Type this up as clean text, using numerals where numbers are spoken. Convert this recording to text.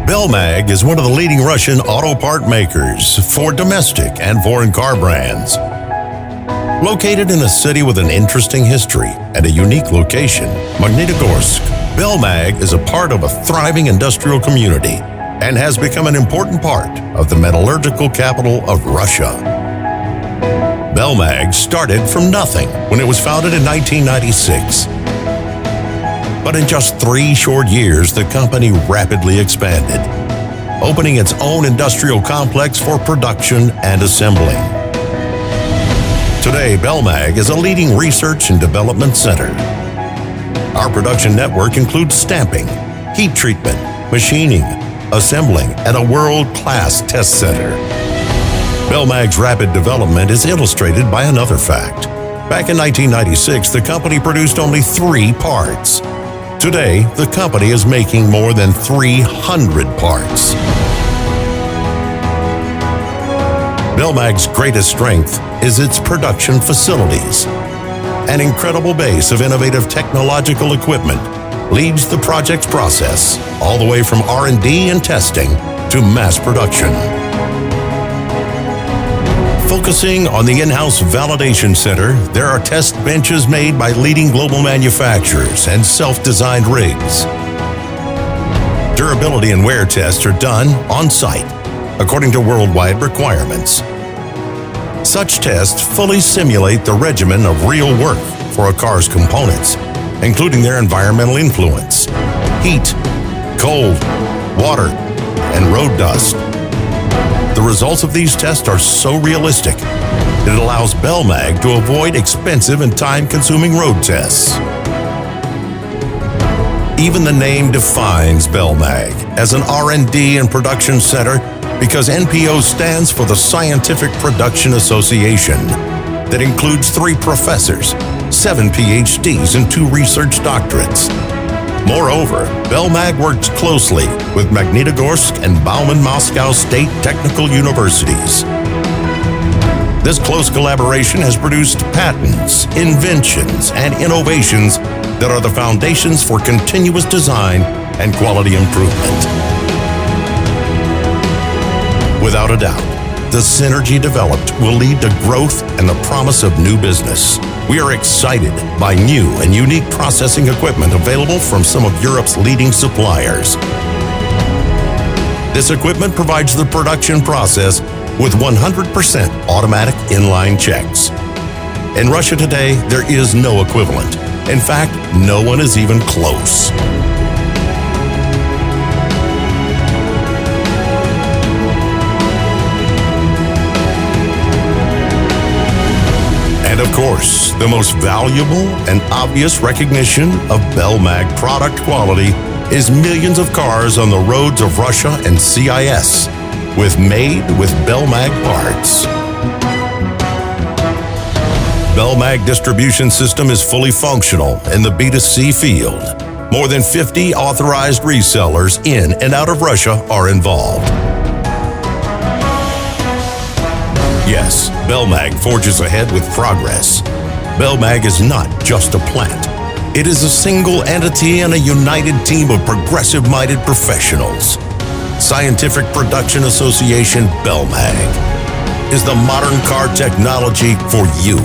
BelMag is one of the leading Russian auto part makers for domestic and foreign car brands. Located in a city with an interesting history and a unique location, Magnitogorsk, BelMag is a part of a thriving industrial community and has become an important part of the metallurgical capital of Russia. BelMag started from nothing when it was founded in 1996. But in just 3 short years, the company rapidly expanded, opening its own industrial complex for production and assembling. Today, BelMag is a leading research and development center. Our production network includes stamping, heat treatment, machining, assembling, and a world-class test center. BelMag's rapid development is illustrated by another fact. Back in 1996, the company produced only 3 parts. Today, the company is making more than 300 parts. BelMag's greatest strength is its production facilities. An incredible base of innovative technological equipment leads the project's process all the way from R&D and testing to mass production. Focusing on the in-house validation center, there are test benches made by leading global manufacturers and self-designed rigs. Durability and wear tests are done on-site, according to worldwide requirements. Such tests fully simulate the regimen of real work for a car's components, including their environmental influence, heat, cold, water, and road dust. The results of these tests are so realistic, it allows BelMag to avoid expensive and time-consuming road tests. Even the name defines BelMag as an R&D and production center because NPO stands for the Scientific Production Association that includes 3 professors, 7 PhDs, and 2 research doctorates. Moreover, BelMag works closely with Magnitogorsk and Moscow State Technical Universities. This close collaboration has produced patents, inventions, and innovations that are the foundations for continuous design and quality improvement. Without a doubt, the synergy developed will lead to growth and the promise of new business. We are excited by new and unique processing equipment available from some of Europe's leading suppliers. This equipment provides the production process with 100% automatic inline checks. In Russia today, there is no equivalent. In fact, no one is even close. And of course, the most valuable and obvious recognition of BelMag product quality is millions of cars on the roads of Russia and CIS with Made with BelMag parts. BelMag distribution system is fully functional in the B2C field. More than 50 authorized resellers in and out of Russia are involved. Yes, BelMag forges ahead with progress. BelMag is not just a plant. It is a single entity and a united team of progressive-minded professionals. Scientific Production Association BelMag is the modern car technology for you.